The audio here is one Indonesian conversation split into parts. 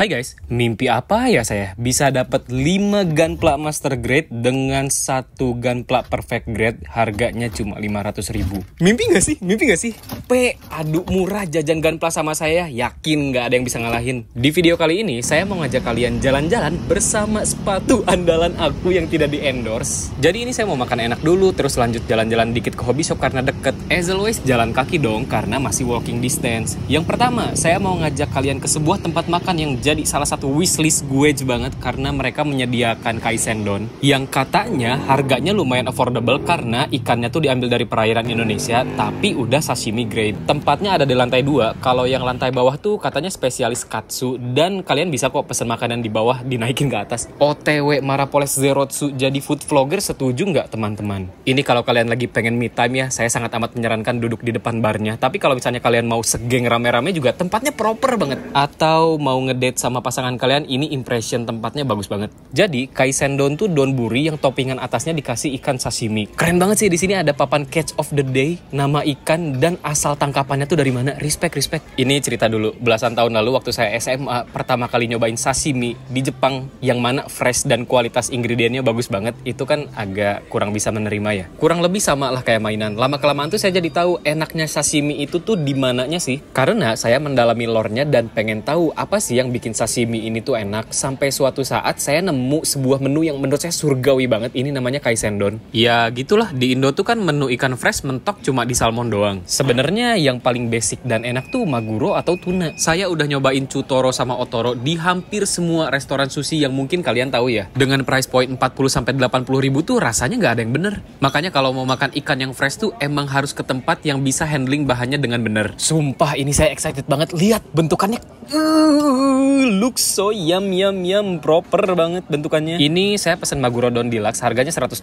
Hai guys, mimpi apa ya saya bisa dapat 5 Gunpla Master Grade dengan 1 Gunpla Perfect Grade harganya cuma 500.000. Mimpi gak sih? Mimpi gak sih? Aduh murah jajan Gunpla sama saya, yakin gak ada yang bisa ngalahin. Di video kali ini saya mau ngajak kalian jalan-jalan bersama sepatu andalan aku yang tidak di endorse. Jadi ini saya mau makan enak dulu, terus lanjut jalan-jalan dikit ke hobby shop karena deket. As always jalan kaki dong karena masih walking distance. Yang pertama saya mau ngajak kalian ke sebuah tempat makan yang jadi salah satu wishlist gue banget karena mereka menyediakan kaisendon yang katanya harganya lumayan affordable karena ikannya tuh diambil dari perairan Indonesia tapi udah sashimi grade. Tempatnya ada di lantai 2. Kalau yang lantai bawah tuh katanya spesialis katsu dan kalian bisa kok pesen makanan di bawah dinaikin ke atas. OTW Marapoles Zerotsu jadi food vlogger, setuju nggak teman-teman? Ini kalau kalian lagi pengen me time ya, saya sangat amat menyarankan duduk di depan barnya. Tapi kalau misalnya kalian mau segeng rame-rame juga tempatnya proper banget. Atau mau ngedate sama pasangan kalian, ini impression tempatnya bagus banget. Jadi kaisendon tuh donburi yang toppingan atasnya dikasih ikan sashimi. Keren banget sih, di sini ada papan catch of the day, nama ikan dan asal tangkapannya tuh dari mana. Respect. Ini cerita dulu, belasan tahun lalu waktu saya SMA pertama kali nyobain sashimi di Jepang yang mana fresh dan kualitas ingredientnya bagus banget, itu kan agak kurang bisa menerima ya. Kurang lebih sama lah kayak mainan. Lama kelamaan tuh saya jadi tahu enaknya sashimi itu tuh di mananya sih. Karena saya mendalami lore-nya dan pengen tahu apa sih yang bikin sashimi ini tuh enak. Sampai suatu saat saya nemu sebuah menu yang menurut saya surgawi banget. Ini namanya kaisendon. Ya gitulah, di Indo tuh kan menu ikan fresh mentok cuma di salmon doang. Sebenarnya yang paling basic dan enak tuh maguro atau tuna. Saya udah nyobain chutoro sama otoro di hampir semua restoran sushi yang mungkin kalian tahu ya. Dengan price point 40-80 ribu tuh rasanya nggak ada yang bener. Makanya kalau mau makan ikan yang fresh tuh emang harus ke tempat yang bisa handling bahannya dengan bener. Sumpah ini saya excited banget. Lihat bentukannya. Looks so yum, proper banget bentukannya. Ini saya pesen Magurodon Deluxe, harganya 129.000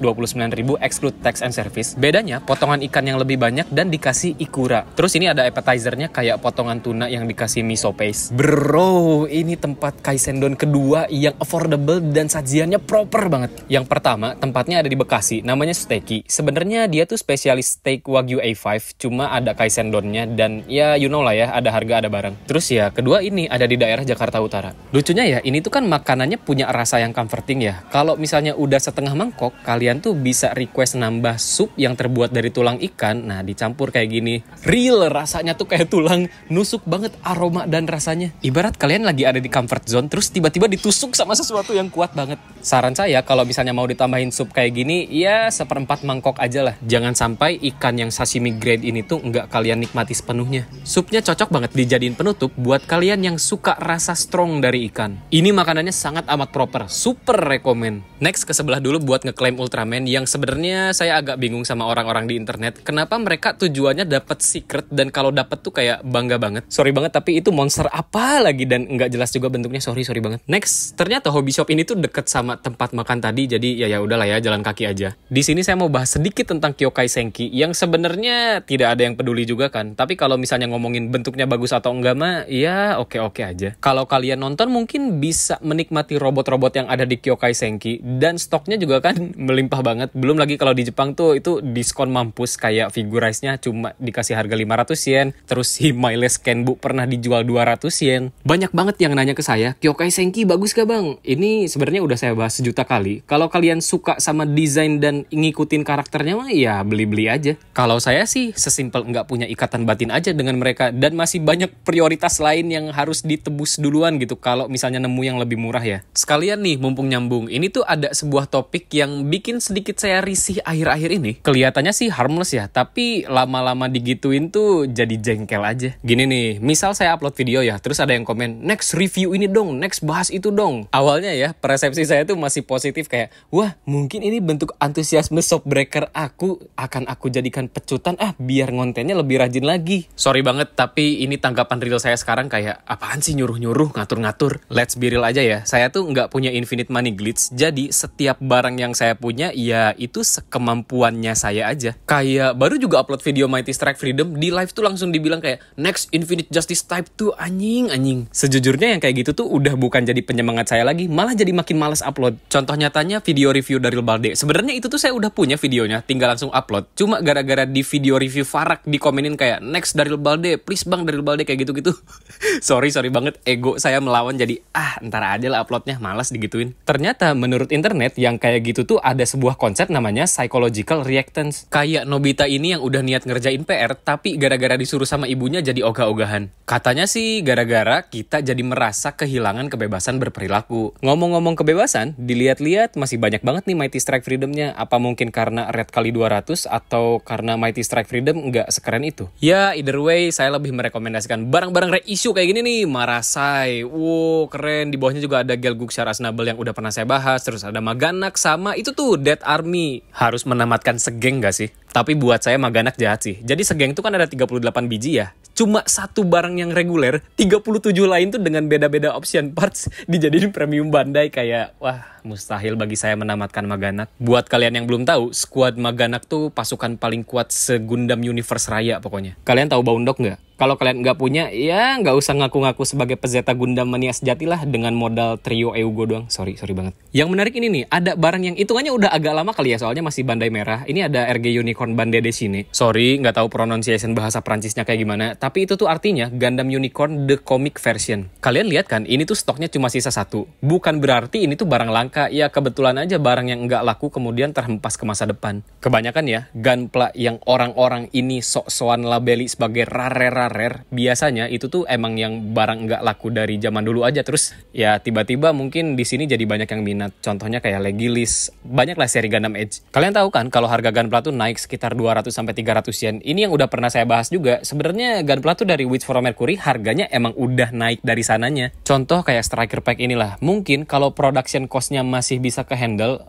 exclude tax and service. Bedanya potongan ikan yang lebih banyak dan dikasih ikura. Terus ini ada appetizernya kayak potongan tuna yang dikasih miso paste. Bro, ini tempat kaisendon kedua yang affordable dan sajiannya proper banget. Yang pertama, tempatnya ada di Bekasi, namanya Steaky. Sebenarnya dia tuh spesialis steak Wagyu A5, cuma ada kaisendonnya dan ya you know lah ya, ada harga ada barang. Terus ya, kedua ini ada di daerah Jakarta Utara. Lucunya ya, ini tuh kan makanannya punya rasa yang comforting ya. Kalau misalnya udah setengah mangkok, kalian tuh bisa request nambah sup yang terbuat dari tulang ikan. Nah, dicampur kayak gini. Real rasanya tuh kayak tulang, nusuk banget aroma dan rasanya. Ibarat kalian lagi ada di comfort zone, terus tiba-tiba ditusuk sama sesuatu yang kuat banget. Saran saya kalau misalnya mau ditambahin sup kayak gini, ya 1/4 mangkok aja lah. Jangan sampai ikan yang sashimi grade ini tuh nggak kalian nikmati sepenuhnya. Supnya cocok banget dijadiin penutup buat kalian yang suka rasa strong dari ikan. Ini makanannya sangat amat proper, super rekomen. Next ke sebelah dulu buat ngeklaim Ultraman yang sebenarnya saya agak bingung sama orang-orang di internet. Kenapa mereka tujuannya dapat secret dan kalau dapat tuh kayak bangga banget. Sorry banget tapi itu monster apa lagi dan nggak jelas juga bentuknya. Sorry banget. Next, ternyata hobby shop ini tuh deket sama tempat makan tadi, jadi ya udahlah ya, jalan kaki aja. Di sini saya mau bahas sedikit tentang Kyokai Senki yang sebenarnya tidak ada yang peduli juga kan. Tapi kalau misalnya ngomongin bentuknya bagus atau enggak mah, ya oke aja. Kalau kalian nonton mungkin bisa menikmati robot-robot yang ada di Kyokai Senki dan stoknya juga kan melimpah banget. Belum lagi kalau di Jepang tuh itu diskon mampus, kayak figurize-nya cuma dikasih harga 500 yen, terus si Miles Kenbu pernah dijual 200 yen. Banyak banget yang nanya ke saya, Kyokai Senki bagus gak bang? Ini sebenarnya udah saya bahas sejuta kali. Kalau kalian suka sama desain dan ngikutin karakternya mah ya beli-beli aja. Kalau saya sih sesimpel nggak punya ikatan batin aja dengan mereka dan masih banyak prioritas lain yang harus ditebus duluan gitu kalau misalnya nemu yang lebih murah ya. Sekalian nih mumpung nyambung, ini tuh ada sebuah topik yang bikin sedikit saya risih akhir-akhir ini. Kelihatannya sih harmless ya, tapi lama-lama digituin tuh jadi jengkel aja. Gini nih, misal saya upload video ya, terus ada yang komen, next review ini dong, next bahas itu dong. Awalnya ya, persepsi saya tuh masih positif kayak, wah mungkin ini bentuk antusiasme shopbreaker akan aku jadikan pecutan biar ngontennya lebih rajin lagi. Sorry banget, tapi ini tanggapan real saya sekarang kayak, apaan sih nyuruh-nyuruh, ngatur-ngatur. Let's be real aja ya, saya tuh nggak punya infinite money glitch, jadi setiap barang yang saya punya, ya itu sekemampuannya saya aja. Kayak baru juga upload video Mighty Strike Freedom, di live tuh langsung dibilang kayak, next Infinite Justice Type 2, anjing. Sejujurnya yang kayak gitu tuh udah bukan jadi penyemangat saya lagi, malah jadi makin males upload. Contoh nyatanya video review Daryl Balde. Sebenarnya itu tuh saya udah punya videonya, tinggal langsung upload. Cuma gara-gara di video review Farak dikomenin kayak, next Daryl Balde, please bang Daryl Balde, kayak gitu-gitu. Sorry banget, ego saya saya melawan jadi ntar aja lah uploadnya, malas digituin. Ternyata menurut internet yang kayak gitu tuh ada sebuah konsep namanya psychological reactance. Kayak Nobita ini yang udah niat ngerjain PR tapi gara-gara disuruh sama ibunya jadi ogah-ogahan. Katanya sih gara-gara kita jadi merasa kehilangan kebebasan berperilaku. Ngomong-ngomong kebebasan, dilihat-lihat masih banyak banget nih Mighty Strike Freedom-nya. Apa mungkin karena red kali 200 atau karena Mighty Strike Freedom nggak sekeren itu? Ya, either way, saya lebih merekomendasikan barang-barang reissue kayak gini nih. Marasai, wow keren. Di bawahnya juga ada Gelguk Sharasnable yang udah pernah saya bahas. Terus ada Maganak sama itu tuh Dead Army. Harus menamatkan segeng gak sih? Tapi buat saya Maganak jahat sih. Jadi segeng itu kan ada 38 biji ya. Cuma satu barang yang reguler, 37 lain tuh dengan beda-beda option parts dijadiin premium Bandai. Kayak wah, mustahil bagi saya menamatkan Maganak. Buat kalian yang belum tahu, squad Maganak tuh pasukan paling kuat se-Gundam Universe Raya pokoknya. Kalian tahu Boundog nggak? Kalau kalian nggak punya, ya nggak usah ngaku-ngaku sebagai peserta Gundam mania sejati lah dengan modal trio Eugo doang. Sorry banget. Yang menarik ini nih, ada barang yang hitungannya udah agak lama kali ya, soalnya masih Bandai merah. Ini ada RG Unicorn Bandai Dessine. Sorry, nggak tahu pronunciation bahasa Prancisnya kayak gimana, tapi itu tuh artinya Gundam Unicorn The Comic Version. Kalian lihat kan, ini tuh stoknya cuma sisa satu. Bukan berarti ini tuh barang langka, ya kebetulan aja barang yang nggak laku kemudian terhempas ke masa depan. Kebanyakan ya, gunpla yang orang-orang ini sok-sokan labeli sebagai rare biasanya itu tuh emang yang barang nggak laku dari zaman dulu aja, terus ya tiba-tiba mungkin di sini jadi banyak yang minat. Contohnya kayak Legilis, banyak lah seri Gundam Edge. Kalian tahu kan kalau harga gunpla tuh naik sekitar 200 sampai 300 yen. Ini yang udah pernah saya bahas juga. Sebenarnya gunpla tuh dari Witch from Mercury harganya emang udah naik dari sananya. Contoh kayak Striker Pack inilah. Mungkin kalau production cost-nya masih bisa ke handle,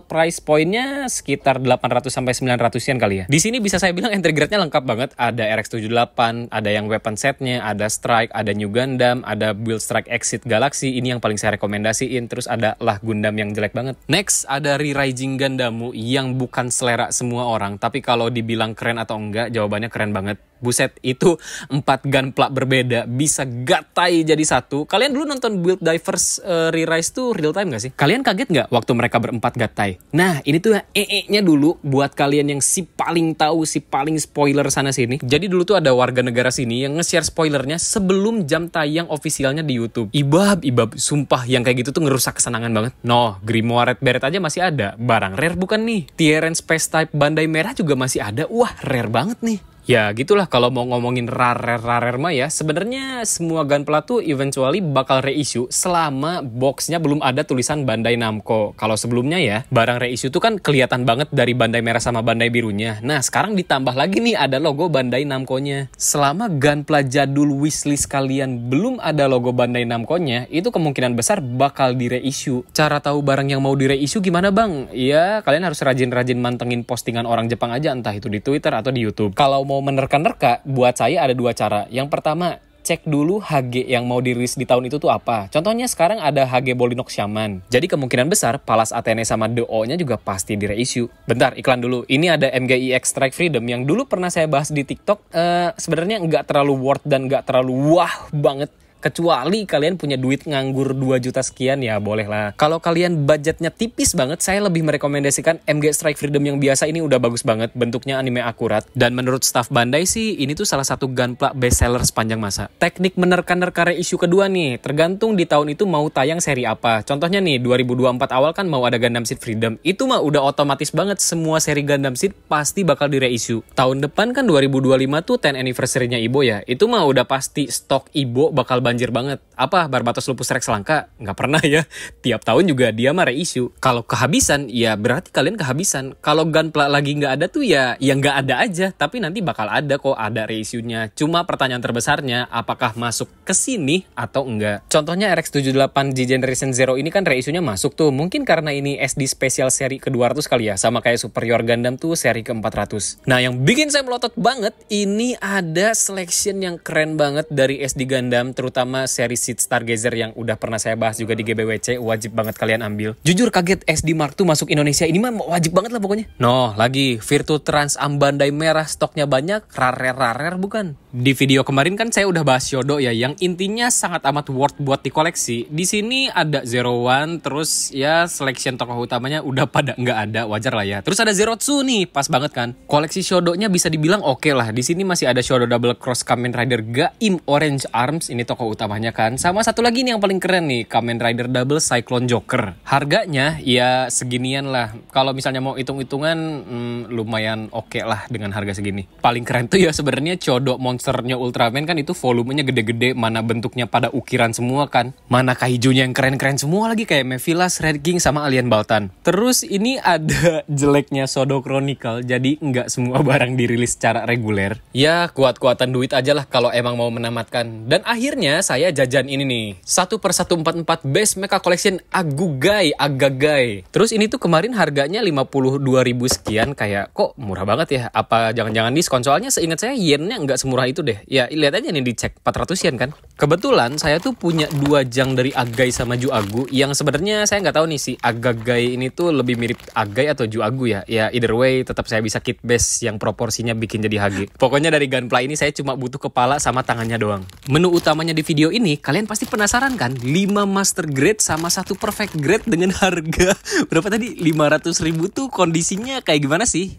price point-nya sekitar 800 sampai 900 yen kali ya. Di sini bisa saya bilang entry grade-nya lengkap banget. Ada RX-78, ada yang weapon setnya, ada Strike, ada New Gundam, ada Build Strike Exit Galaxy, ini yang paling saya rekomendasiin. Terus ada lah Gundam yang jelek banget. Next, ada Re-Rising Gandamu yang bukan selera semua orang, tapi kalau dibilang keren atau enggak, jawabannya keren banget. Buset, itu 4 gunpla berbeda bisa gatai jadi satu. Kalian dulu nonton Build Divers Re-Rise tuh real time gak sih? Kalian kaget gak waktu mereka berempat gatai? Nah, ini tuh nya dulu buat kalian yang si paling tahu, si paling spoiler sana sini. Jadi dulu tuh ada warga negara sini yang nge-share spoilernya sebelum jam tayang ofisialnya di YouTube. Ibab, sumpah yang kayak gitu tuh ngerusak kesenangan banget. No, Grimoire Red Beret aja masih ada. Barang rare bukan nih? Tierran Space Type Bandai merah juga masih ada. Wah, rare banget nih. Ya gitulah kalau mau ngomongin rare mah ya, sebenarnya semua gunpla tuh eventually bakal reissue selama boxnya belum ada tulisan Bandai Namco. Kalau sebelumnya ya, barang reissue tuh kan kelihatan banget dari Bandai merah sama Bandai birunya. Nah sekarang ditambah lagi nih ada logo Bandai Namco-nya. Selama gunpla jadul wishlist kalian belum ada logo Bandai Namco-nya, itu kemungkinan besar bakal di reissue. Cara tahu barang yang mau di reissue gimana bang? Ya kalian harus rajin-rajin mantengin postingan orang Jepang aja, entah itu di Twitter atau di YouTube. Kalau mau menerka-nerka, buat saya ada 2 cara. Yang pertama, cek dulu HG yang mau dirilis di tahun itu tuh apa. Contohnya sekarang ada HG Bolinox Shaman. Jadi kemungkinan besar Palas Athene sama DO-nya juga pasti di reissue. Bentar, iklan dulu. Ini ada MGIX Strike Freedom yang dulu pernah saya bahas di TikTok. Sebenarnya nggak terlalu worth dan nggak terlalu wah banget. Kecuali kalian punya duit nganggur 2 juta sekian, ya boleh lah. Kalau kalian budgetnya tipis banget, saya lebih merekomendasikan MG Strike Freedom yang biasa. Ini udah bagus banget, bentuknya anime akurat. Dan menurut staff Bandai sih, ini tuh salah satu gunpla bestseller sepanjang masa. Teknik menerka-nerka reissue kedua nih, tergantung di tahun itu mau tayang seri apa. Contohnya nih, 2024 awal kan mau ada Gundam Seed Freedom. Itu mah udah otomatis banget, semua seri Gundam Seed pasti bakal di reissue. Tahun depan kan 2025 tuh 10 anniversary-nya Ibo ya. Itu mah udah pasti stok Ibo bakal banjir banget. Apa Barbatos Lupus Rex langka? Nggak pernah ya. Tiap tahun juga dia mah reissue. Kalau kehabisan, ya berarti kalian kehabisan. Kalau gunpla lagi nggak ada tuh ya nggak ada aja. Tapi nanti bakal ada kok, ada reissue-nya. Cuma pertanyaan terbesarnya, apakah masuk ke sini atau enggak? Contohnya RX-78 G Generation Zero ini kan reissue-nya masuk tuh. Mungkin karena ini SD Special seri ke-200 kali ya. Sama kayak Superior Gundam tuh seri ke-400. Nah yang bikin saya melotot banget, ini ada selection yang keren banget dari SD Gundam, terutama seri Seed Stargazer yang udah pernah saya bahas juga di GBWC. Wajib banget kalian ambil. Jujur kaget SD Mark II masuk Indonesia, ini mah wajib banget lah pokoknya. No, lagi Virtu Trans Am Bandai merah, stoknya banyak, rare bukan? Di video kemarin kan saya udah bahas Shodo ya, yang intinya sangat amat worth buat dikoleksi. Di sini ada Zero One, terus ya selection tokoh utamanya udah pada nggak ada, wajar lah ya. Terus ada Zerotsu nih, pas banget kan? Koleksi Shodonya bisa dibilang oke lah. Di sini masih ada Shodo Double Cross Kamen Rider Gaim Orange Arms, ini tokoh tokoh utamanya kan. Sama satu lagi nih yang paling keren nih, Kamen Rider Double Cyclone Joker. Harganya ya seginian lah. Kalau misalnya mau hitung-hitungan lumayan oke lah dengan harga segini. Paling keren tuh ya sebenarnya Chodo monsternya Ultraman kan, itu volumenya gede-gede, mana bentuknya pada ukiran semua kan. Mana kaijunya yang keren-keren semua lagi kayak Mephilas, Red King sama Alien Baltan. Terus ini ada jeleknya Shodo Chronicle, jadi nggak semua barang dirilis secara reguler. Ya kuat-kuatan duit aja lah kalau emang mau menamatkan. Dan akhirnya saya jajan ini nih, 1/144 Best Mecha Collection Agagai. Terus ini tuh kemarin harganya 52.000 sekian, kayak kok murah banget ya. Apa jangan-jangan diskon? Soalnya seingat saya yennya nggak semurah itu deh. Ya lihat aja nih, dicek 400 yen kan. Kebetulan saya tuh punya 2 jang dari Agai sama Ju-Agu, yang sebenarnya saya nggak tahu nih si Agagai ini tuh lebih mirip Agai atau Ju-Agu ya. Ya either way tetap saya bisa kit base yang proporsinya bikin jadi Hage. Pokoknya dari Gunpla ini saya cuma butuh kepala sama tangannya doang. Menu utamanya di video ini kalian pasti penasaran kan? 5 master grade sama 1 perfect grade dengan harga berapa tadi? 500.000 tuh kondisinya kayak gimana sih?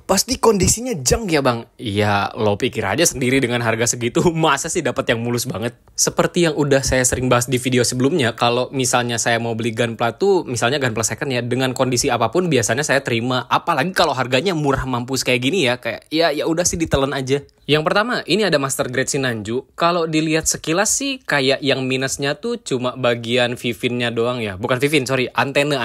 Pasti kondisinya junk ya bang? Iya, lo pikir aja sendiri dengan harga segitu masa sih dapat yang mulus banget? Seperti yang udah saya sering bahas di video sebelumnya, kalau misalnya saya mau beli Gunpla tuh, misalnya Gunpla second ya, dengan kondisi apapun biasanya saya terima. Apalagi kalau harganya murah mampus kayak gini ya, kayak ya udah sih ditelan aja. Yang pertama, ini ada Master Grade Sinanju. Kalau dilihat sekilas sih kayak yang minusnya tuh cuma bagian Vivinnya doang ya. Bukan Vivin, sorry, antena.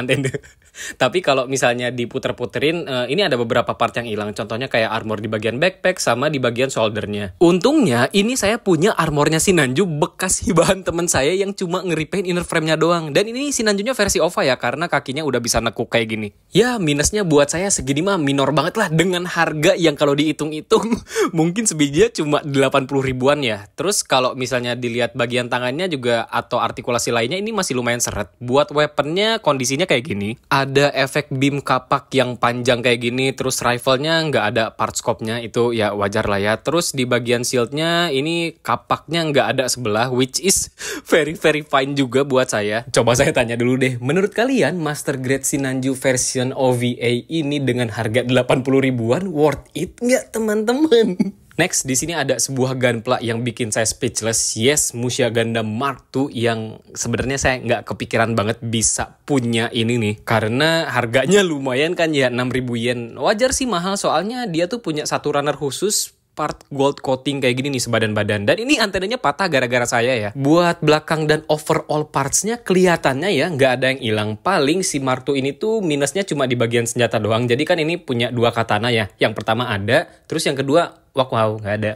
Tapi kalau misalnya diputer-puterin, ini ada beberapa part yang hilang. Contohnya kayak armor di bagian backpack sama di bagian shouldernya. Untungnya ini saya punya armornya Sinanju bekas hibahan temen saya yang cuma nge-repaint inner frame-nya doang. Dan ini Sinanjunya versi OVA ya, karena kakinya udah bisa nekuk kayak gini. Ya minusnya buat saya segini mah minor banget lah, dengan harga yang kalau dihitung-hitung mungkin sebijinya cuma 80 ribuan ya. Terus kalau misalnya dilihat bagian tangannya juga atau artikulasi lainnya, ini masih lumayan seret. Buat weaponnya kondisinya kayak gini. Ada efek beam kapak yang panjang kayak gini, terus rifle-nya nggak ada part scope-nya, itu ya wajar lah ya. Terus di bagian shield-nya ini kapaknya nggak ada sebelah, which is very fine juga buat saya. Coba saya tanya dulu deh, menurut kalian Master Grade Sinanju version OVA ini dengan harga 80 ribuan worth it nggak teman-teman? Next, di sini ada sebuah Gunpla yang bikin saya speechless. Yes, Musha Gundam Mark II yang sebenarnya saya nggak kepikiran banget bisa punya ini nih. Karena harganya lumayan kan ya, 6.000 yen. Wajar sih mahal, soalnya dia tuh punya satu runner khusus part gold coating kayak gini nih sebadan-badan. Dan ini antenanya patah gara-gara saya ya. Buat belakang dan overall partsnya kelihatannya ya nggak ada yang hilang. Paling si Mark II ini tuh minusnya cuma di bagian senjata doang. Jadi kan ini punya 2 katana ya. Yang pertama ada, terus yang kedua wow, nggak ada.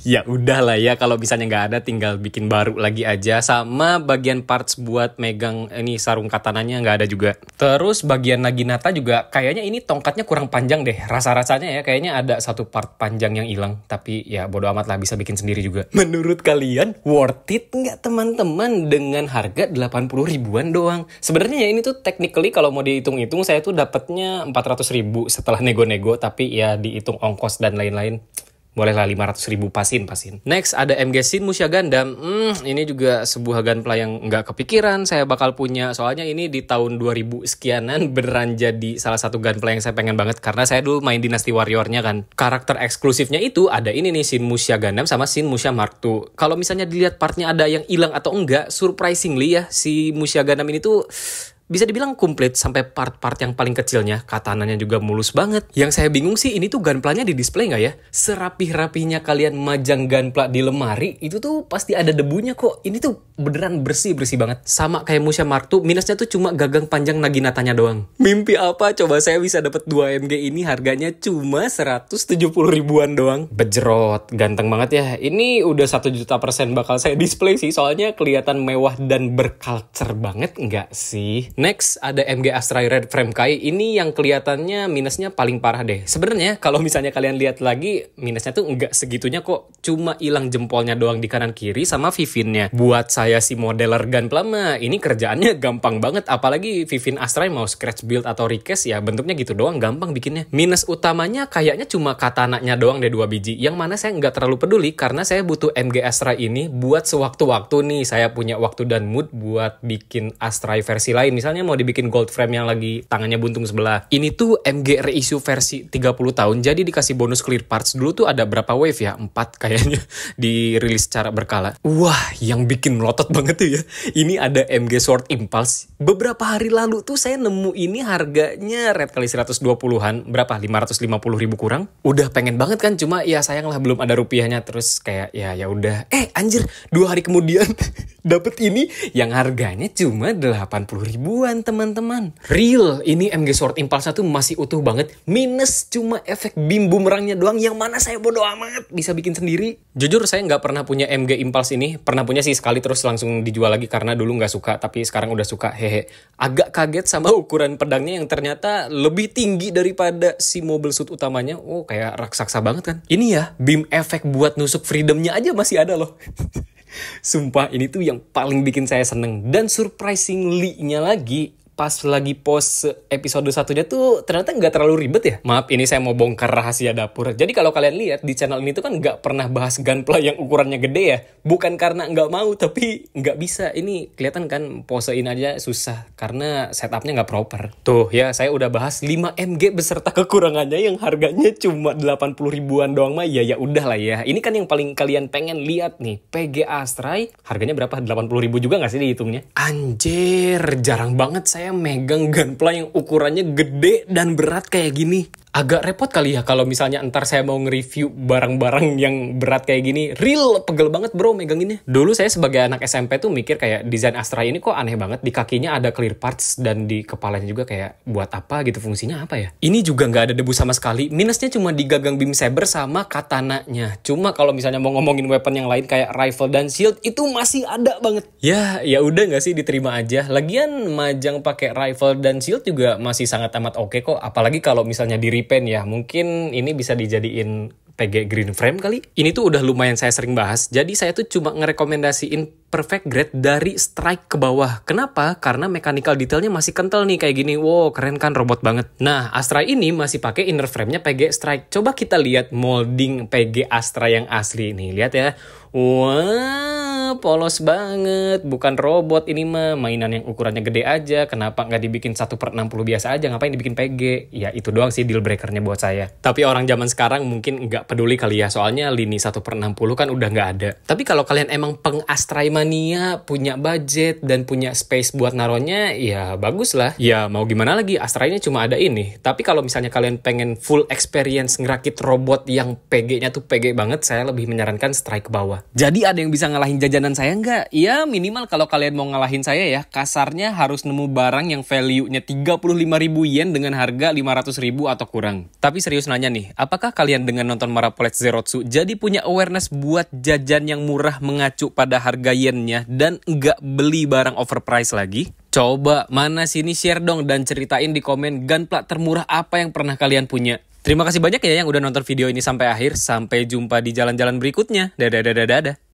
Ya udahlah ya, kalau misalnya nggak ada tinggal bikin baru lagi aja. Sama bagian parts buat megang ini sarung katananya nggak ada juga. Terus bagian Naginata juga kayaknya ini tongkatnya kurang panjang deh. Rasa-rasanya ya kayaknya ada satu part panjang yang hilang. Tapi ya bodo amat lah, bisa bikin sendiri juga. Menurut kalian worth it nggak teman-teman dengan harga 80 ribuan doang? Sebenarnya ya ini tuh technically kalau mau dihitung-hitung saya tuh dapatnya 400 ribu setelah nego-nego. Tapi ya dihitung ongkos dan lain-lain, bolehlah 500 ribu pasin. Next ada MG Shin Musha Gundam. Ini juga sebuah Gunpla yang nggak kepikiran saya bakal punya. Soalnya ini di tahun 2000 sekianan beneran jadi salah satu Gunpla yang saya pengen banget. Karena saya dulu main Dynasty Warrior-nya kan. Karakter eksklusifnya itu ada ini nih, Shin Musha Gundam sama Shin Musha Mark II. Kalau misalnya dilihat partnya ada yang hilang atau enggak, surprisingly ya si Musha Gundam ini tuh bisa dibilang komplit sampai part-part yang paling kecilnya. Katananya juga mulus banget. Yang saya bingung sih, ini tuh Gunpla-nya di display nggak ya? Serapih-rapihnya kalian majang Gunpla di lemari, itu tuh pasti ada debunya kok. Ini tuh beneran bersih banget. Sama kayak Musha Mark II, minusnya tuh cuma gagang panjang Naginatanya doang. Mimpi apa coba saya bisa dapat 2 MG ini harganya cuma 170 ribuan doang. Bejrot, ganteng banget ya. Ini udah 1.000.000% bakal saya display sih, soalnya kelihatan mewah dan berculture banget nggak sih? Next ada MG Astray Red Frame Kai. Ini yang kelihatannya minusnya paling parah deh. Sebenarnya kalau misalnya kalian lihat lagi, minusnya tuh nggak segitunya kok. Cuma hilang jempolnya doang di kanan kiri sama Vivinnya. Buat saya si modeler Gunpla mah ini kerjaannya gampang banget. Apalagi Vivin Astray mau scratch build atau recast ya bentuknya gitu doang, gampang bikinnya. Minus utamanya kayaknya cuma katananya doang deh 2 biji. Yang mana saya nggak terlalu peduli karena saya butuh MG Astray ini buat sewaktu-waktu nih saya punya waktu dan mood buat bikin Astray versi lain. Misalnya misalnya mau dibikin gold frame yang lagi tangannya buntung sebelah. Ini tuh MG reissue versi 30 tahun, jadi dikasih bonus clear parts. Dulu tuh ada berapa wave ya? 4 kayaknya dirilis secara berkala. Wah, yang bikin melotot banget tuh ya. Ini ada MG Sword Impulse. Beberapa hari lalu tuh saya nemu ini harganya red kali 120-an. Berapa? 550.000 kurang. Udah pengen banget kan, cuma ya sayang lah belum ada rupiahnya. Terus kayak ya udah. Anjir, 2 hari kemudian dapet ini yang harganya cuma 80 ribuan teman-teman. Real, ini MG Sword Impulse tuh masih utuh banget. Minus cuma efek beam boomerangnya doang, yang mana saya bodo amat bisa bikin sendiri. Jujur saya nggak pernah punya MG Impulse ini. Pernah punya sih sekali terus langsung dijual lagi karena dulu nggak suka, tapi sekarang udah suka. Hehe. Agak kaget sama ukuran pedangnya yang ternyata lebih tinggi daripada si mobile suit utamanya. Oh, kayak raksasa banget kan. Ini ya, beam efek buat nusuk freedomnya aja masih ada loh. Sumpah ini tuh yang paling bikin saya seneng. Dan surprisingly-nya lagi, pas lagi post episode satunya tuh ternyata nggak terlalu ribet ya. Maaf, ini saya mau bongkar rahasia dapur. Jadi kalau kalian lihat di channel ini tuh kan nggak pernah bahas gunpla yang ukurannya gede ya. Bukan karena nggak mau, tapi nggak bisa. Ini kelihatan kan, posein aja susah karena setupnya nggak proper. Tuh ya, saya udah bahas 5 MG beserta kekurangannya yang harganya cuma 80 ribuan doang mah. Ya udah lah ya. Ini kan yang paling kalian pengen lihat nih. PG Astray harganya berapa? 80 ribu juga nggak sih dihitungnya? Anjir, jarang banget saya megang gunpla yang ukurannya gede dan berat kayak gini. Agak repot kali ya kalau misalnya ntar saya mau nge-review barang-barang yang berat kayak gini. Real, pegel banget bro meganginnya. Dulu saya sebagai anak SMP tuh mikir kayak desain Astray ini kok aneh banget. Di kakinya ada clear parts dan di kepalanya juga kayak buat apa gitu, fungsinya apa ya. Ini juga nggak ada debu sama sekali. Minusnya cuma di gagang beam saber sama katananya. Cuma kalau misalnya mau ngomongin weapon yang lain kayak rifle dan shield itu masih ada banget. Ya udah nggak sih, diterima aja. Lagian majang pakai rifle dan shield juga masih sangat amat oke kok. Apalagi kalau misalnya di pen ya, mungkin ini bisa dijadiin PG green frame kali. Ini tuh udah lumayan saya sering bahas. Jadi saya tuh cuma ngerekomendasiin perfect grade dari strike ke bawah. Kenapa? Karena mechanical detailnya masih kental nih kayak gini. Wow, keren kan, robot banget. Nah, Astray ini masih pakai inner frame-nya PG strike. Coba kita lihat molding PG Astray yang asli nih. Lihat ya. Wah, polos banget. Bukan robot ini mah. Mainan yang ukurannya gede aja. Kenapa nggak dibikin 1/60 biasa aja? Ngapain dibikin PG? Ya itu doang sih deal breakernya buat saya. Tapi orang zaman sekarang mungkin nggak peduli kali ya. Soalnya lini 1/60 kan udah nggak ada. Tapi kalau kalian emang peng-Astray mania, punya budget dan punya space buat naronya, ya bagus lah. Ya mau gimana lagi, Astray-nya cuma ada ini. Tapi kalau misalnya kalian pengen full experience ngerakit robot yang PG-nya tuh PG banget, saya lebih menyarankan strike ke bawah. Jadi ada yang bisa ngalahin jajanan saya nggak? Ya minimal kalau kalian mau ngalahin saya ya, kasarnya harus nemu barang yang value-nya 35.000 yen dengan harga 500.000 atau kurang. Tapi serius nanya nih, apakah kalian dengan nonton Marapolet Zerotsu jadi punya awareness buat jajan yang murah mengacu pada harga yennya dan nggak beli barang overpriced lagi? Coba mana sini share dong dan ceritain di komen gunpla termurah apa yang pernah kalian punya. Terima kasih banyak ya yang udah nonton video ini sampai akhir. Sampai jumpa di jalan-jalan berikutnya. Dadah.